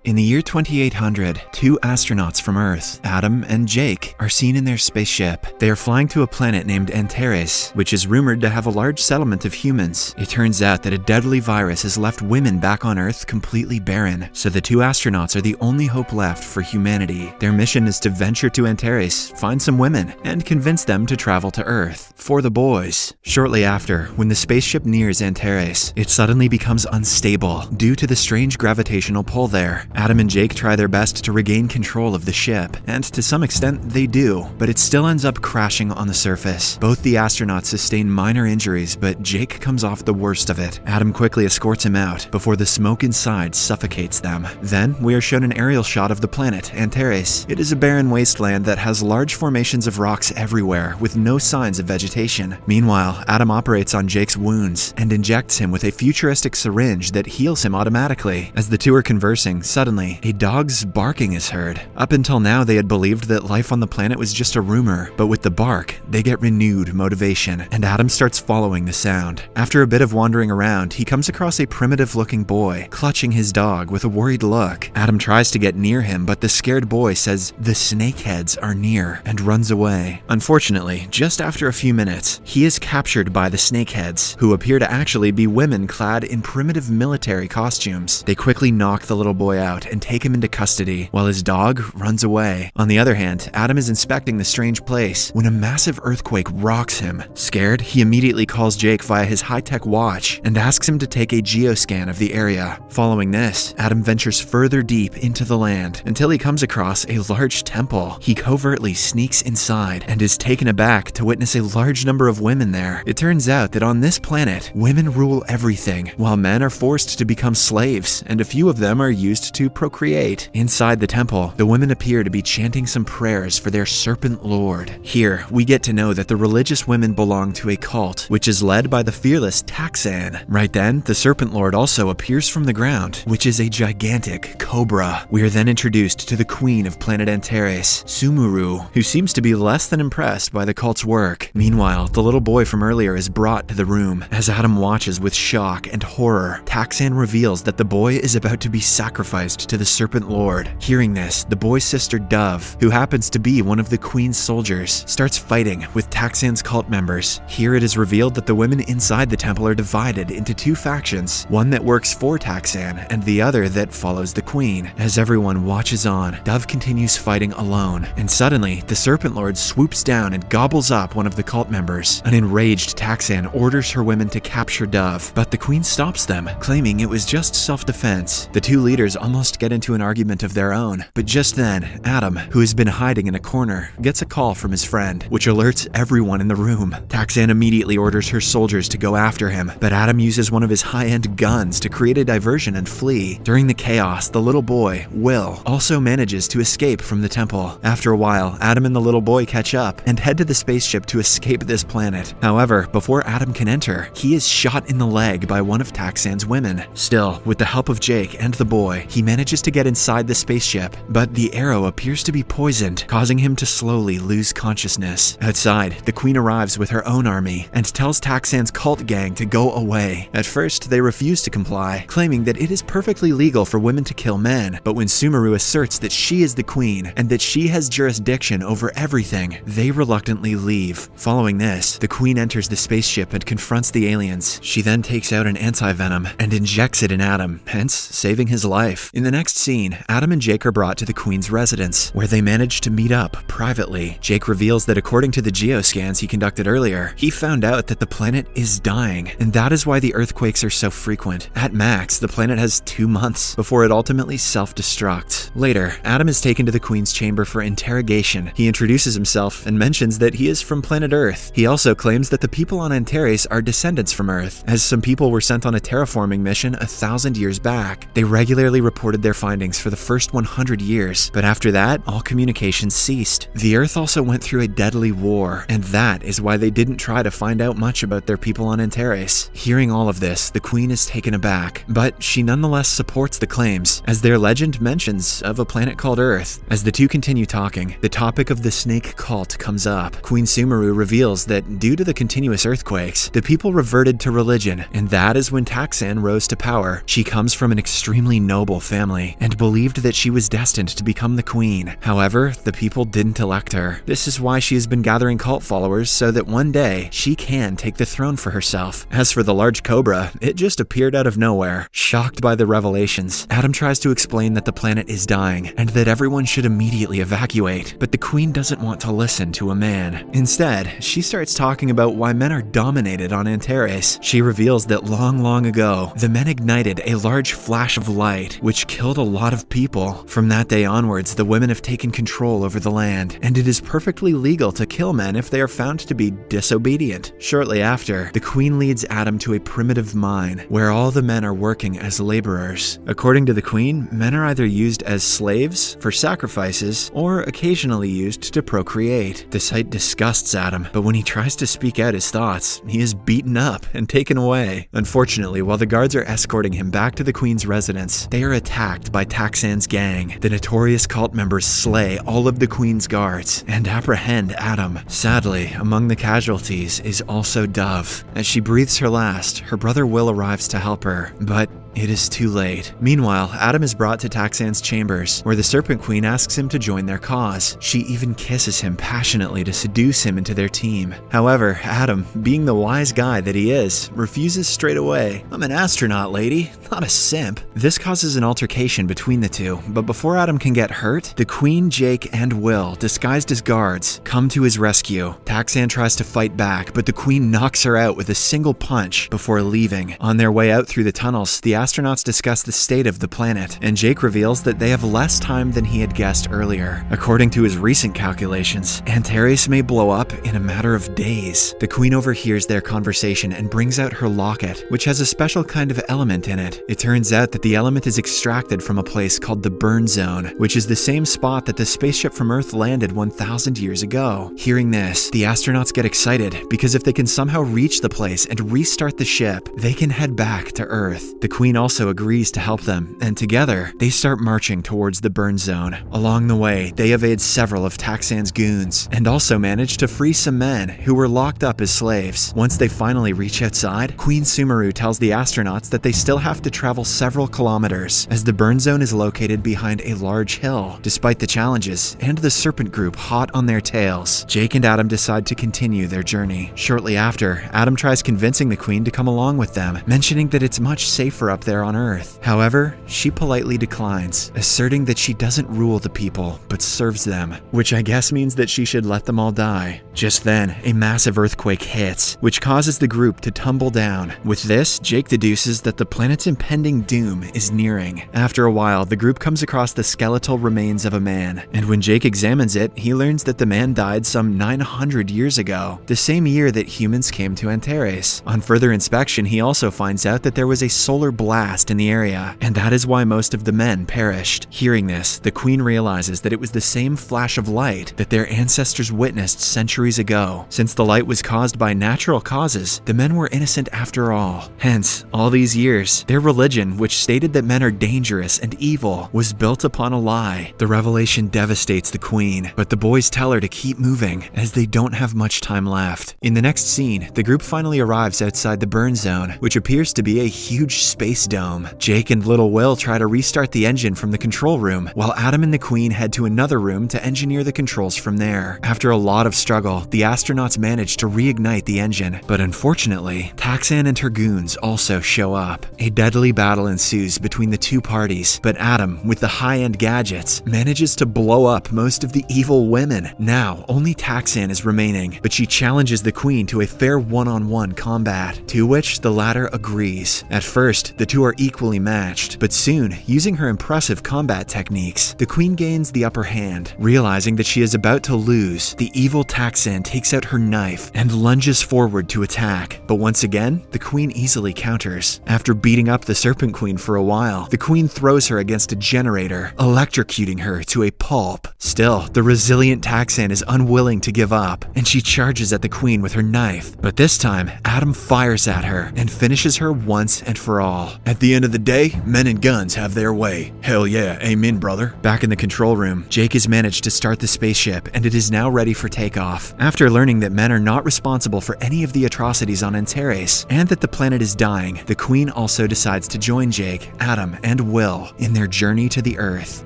In the year 2800, two astronauts from Earth, Adam and Jake, are seen in their spaceship. They are flying to a planet named Antares, which is rumored to have a large settlement of humans. It turns out that a deadly virus has left women back on Earth completely barren, so the two astronauts are the only hope left for humanity. Their mission is to venture to Antares, find some women, and convince them to travel to Earth for the boys. Shortly after, when the spaceship nears Antares, it suddenly becomes unstable due to the strange gravitational pull there. Adam and Jake try their best to regain control of the ship, and to some extent they do, but it still ends up crashing on the surface. Both the astronauts sustain minor injuries, but Jake comes off the worst of it. Adam quickly escorts him out before the smoke inside suffocates them. Then we are shown an aerial shot of the planet, Antares. It is a barren wasteland that has large formations of rocks everywhere with no signs of vegetation. Meanwhile, Adam operates on Jake's wounds and injects him with a futuristic syringe that heals him automatically. As the two are conversing, suddenly, a dog's barking is heard. Up until now, they had believed that life on the planet was just a rumor, but with the bark, they get renewed motivation, and Adam starts following the sound. After a bit of wandering around, he comes across a primitive-looking boy, clutching his dog with a worried look. Adam tries to get near him, but the scared boy says the snakeheads are near, and runs away. Unfortunately, just after a few minutes, he is captured by the snakeheads, who appear to actually be women clad in primitive military costumes. They quickly knock the little boy out and take him into custody, while his dog runs away. On the other hand, Adam is inspecting the strange place when a massive earthquake rocks him. Scared, he immediately calls Jake via his high-tech watch and asks him to take a geoscan of the area. Following this, Adam ventures further deep into the land until he comes across a large temple. He covertly sneaks inside and is taken aback to witness a large number of women there. It turns out that on this planet, women rule everything, while men are forced to become slaves, and a few of them are used to procreate. Inside the temple, the women appear to be chanting some prayers for their serpent lord. Here, we get to know that the religious women belong to a cult, which is led by the fearless Taxan. Right then, the serpent lord also appears from the ground, which is a gigantic cobra. We are then introduced to the queen of planet Antares, Sumuru, who seems to be less than impressed by the cult's work. Meanwhile, the little boy from earlier is brought to the room. As Adam watches with shock and horror, Taxan reveals that the boy is about to be sacrificed to the serpent lord. Hearing this, the boy's sister Dove, who happens to be one of the queen's soldiers, starts fighting with Taxan's cult members. Here it is revealed that the women inside the temple are divided into two factions, one that works for Taxan and the other that follows the queen. As everyone watches on, Dove continues fighting alone, and suddenly the serpent lord swoops down and gobbles up one of the cult members. An enraged Taxan orders her women to capture Dove, but the queen stops them, claiming it was just self-defense. The two leaders almost get into an argument of their own, but just then, Adam, who has been hiding in a corner, gets a call from his friend, which alerts everyone in the room. Taxan immediately orders her soldiers to go after him, but Adam uses one of his high-end guns to create a diversion and flee. During the chaos, the little boy, Will, also manages to escape from the temple. After a while, Adam and the little boy catch up and head to the spaceship to escape this planet. However, before Adam can enter, he is shot in the leg by one of Taxan's women. Still, with the help of Jake and the boy, he manages to get inside the spaceship, but the arrow appears to be poisoned, causing him to slowly lose consciousness. Outside, the queen arrives with her own army and tells Taxan's cult gang to go away. At first, they refuse to comply, claiming that it is perfectly legal for women to kill men, but when Sumuru asserts that she is the queen and that she has jurisdiction over everything, they reluctantly leave. Following this, the queen enters the spaceship and confronts the aliens. She then takes out an anti-venom and injects it in Adam, hence saving his life. In the next scene, Adam and Jake are brought to the queen's residence, where they manage to meet up privately. Jake reveals that according to the geoscans he conducted earlier, he found out that the planet is dying, and that is why the earthquakes are so frequent. At max, the planet has 2 months before it ultimately self-destructs. Later, Adam is taken to the queen's chamber for interrogation. He introduces himself and mentions that he is from planet Earth. He also claims that the people on Antares are descendants from Earth, as some people were sent on a terraforming mission 1,000 years back. They regularly reported their findings for the first 100 years, but after that, all communication ceased. The Earth also went through a deadly war, and that is why they didn't try to find out much about their people on Antares. Hearing all of this, the queen is taken aback, but she nonetheless supports the claims, as their legend mentions of a planet called Earth. As the two continue talking, the topic of the snake cult comes up. Queen Sumuru reveals that due to the continuous earthquakes, the people reverted to religion, and that is when Taxan rose to power. She comes from an extremely noble family and believed that she was destined to become the queen. However, the people didn't elect her. This is why she has been gathering cult followers so that one day she can take the throne for herself. As for the large cobra, it just appeared out of nowhere. Shocked by the revelations, Adam tries to explain that the planet is dying and that everyone should immediately evacuate, but the queen doesn't want to listen to a man. Instead, she starts talking about why men are dominated on Antares. She reveals that long ago, the men ignited a large flash of light, which killed a lot of people. From that day onwards, the women have taken control over the land, and it is perfectly legal to kill men if they are found to be disobedient. Shortly after, the queen leads Adam to a primitive mine, where all the men are working as laborers. According to the queen, men are either used as slaves, for sacrifices, or occasionally used to procreate. The sight disgusts Adam, but when he tries to speak out his thoughts, he is beaten up and taken away. Unfortunately, while the guards are escorting him back to the queen's residence, they are attacked by Taxan's gang. The notorious cult members slay all of the queen's guards and apprehend Adam. Sadly, among the casualties is also Dove. As she breathes her last, her brother Will arrives to help her, but it is too late. Meanwhile, Adam is brought to Taxan's chambers, where the Serpent Queen asks him to join their cause. She even kisses him passionately to seduce him into their team. However, Adam, being the wise guy that he is, refuses straight away. "I'm an astronaut, lady, not a simp." This causes an altercation between the two, but before Adam can get hurt, the Queen, Jake, and Will, disguised as guards, come to his rescue. Taxan tries to fight back, but the Queen knocks her out with a single punch before leaving. On their way out through the tunnels, the astronauts discuss the state of the planet, and Jake reveals that they have less time than he had guessed earlier. According to his recent calculations, Antares may blow up in a matter of days. The Queen overhears their conversation and brings out her locket, which has a special kind of element in it. It turns out that the element is extracted from a place called the Burn Zone, which is the same spot that the spaceship from Earth landed 1,000 years ago. Hearing this, the astronauts get excited because if they can somehow reach the place and restart the ship, they can head back to Earth. The Queen also agrees to help them, and together, they start marching towards the Burn Zone. Along the way, they evade several of Taxan's goons, and also manage to free some men who were locked up as slaves. Once they finally reach outside, Queen Sumeru tells the astronauts that they still have to travel several kilometers, as the Burn Zone is located behind a large hill. Despite the challenges, and the Serpent Group hot on their tails, Jake and Adam decide to continue their journey. Shortly after, Adam tries convincing the Queen to come along with them, mentioning that it's much safer up there on Earth. However, she politely declines, asserting that she doesn't rule the people, but serves them, which I guess means that she should let them all die. Just then, a massive earthquake hits, which causes the group to tumble down. With this, Jake deduces that the planet's impending doom is nearing. After a while, the group comes across the skeletal remains of a man, and when Jake examines it, he learns that the man died some 900 years ago, the same year that humans came to Antares. On further inspection, he also finds out that there was a solar blast in the area, and that is why most of the men perished. Hearing this, the Queen realizes that it was the same flash of light that their ancestors witnessed centuries ago. Since the light was caused by natural causes, the men were innocent after all. Hence, all these years, their religion, which stated that men are dangerous and evil, was built upon a lie. The revelation devastates the Queen, but the boys tell her to keep moving, as they don't have much time left. In the next scene, the group finally arrives outside the Burn Zone, which appears to be a huge space dome. Jake and little Will try to restart the engine from the control room, while Adam and the Queen head to another room to engineer the controls from there. After a lot of struggle, the astronauts manage to reignite the engine, but unfortunately, Taxan and her goons also show up. A deadly battle ensues between the two parties, but Adam, with the high-end gadgets, manages to blow up most of the evil women. Now, only Taxan is remaining, but she challenges the Queen to a fair one-on-one combat, to which the latter agrees. At first, the two are equally matched, but soon, using her impressive combat techniques, the Queen gains the upper hand. Realizing that she is about to lose, the evil Taxan takes out her knife and lunges forward to attack, but once again, the Queen easily counters. After beating up the Serpent Queen for a while, the Queen throws her against a generator, electrocuting her to a pulp. Still, the resilient Taxan is unwilling to give up, and she charges at the Queen with her knife, but this time, Adam fires at her and finishes her once and for all. At the end of the day, men and guns have their way. Hell yeah, amen, brother. Back in the control room, Jake has managed to start the spaceship, and it is now ready for takeoff. After learning that men are not responsible for any of the atrocities on Antares, and that the planet is dying, the Queen also decides to join Jake, Adam, and Will in their journey to the Earth.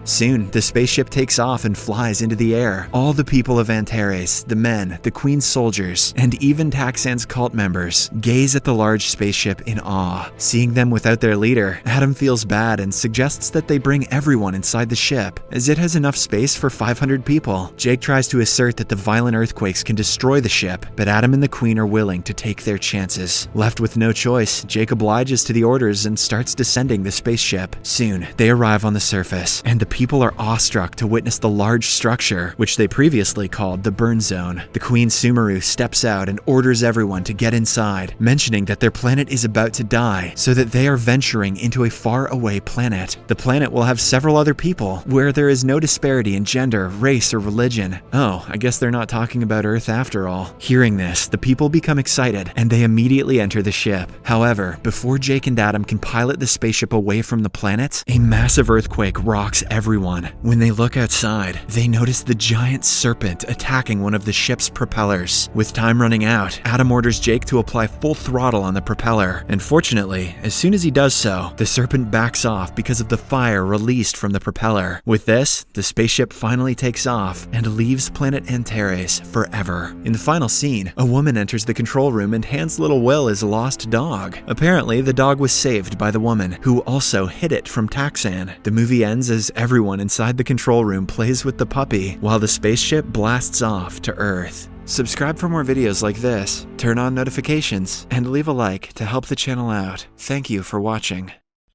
Soon, the spaceship takes off and flies into the air. All the people of Antares, the men, the Queen's soldiers, and even Taxan's cult members gaze at the large spaceship in awe. Seeing them without their leader, Adam feels bad and suggests that they bring everyone inside the ship, as it has enough space for 500 people. Jake tries to assert that the violent earthquakes can destroy the ship, but Adam and the Queen are willing to take their chances. Left with no choice, Jake obliges to the orders and starts descending the spaceship. Soon, they arrive on the surface, and the people are awestruck to witness the large structure, which they previously called the burn zone. The Queen Sumeru steps out and orders everyone to get inside, mentioning that their planet is about to die, so that they are venturing into a far-away planet. The planet will have several other people, where there is no disparity in gender, race, or religion. Oh, I guess they're not talking about Earth after all. Hearing this, the people become excited, and they immediately enter the ship. However, before Jake and Adam can pilot the spaceship away from the planet, a massive earthquake rocks everyone. When they look outside, they notice the giant serpent attacking one of the ship's propellers. With time running out, Adam orders Jake to apply full throttle on the propeller, and fortunately, as soon as he does so, the serpent backs off because of the fire released from the propeller. With this, the spaceship finally takes off and leaves planet Antares forever. In the final scene, a woman enters the control room and hands little Will his lost dog. Apparently, the dog was saved by the woman, who also hid it from Taxan. The movie ends as everyone inside the control room plays with the puppy, while the spaceship blasts off to Earth. Subscribe for more videos like this, turn on notifications, and leave a like to help the channel out. Thank you for watching.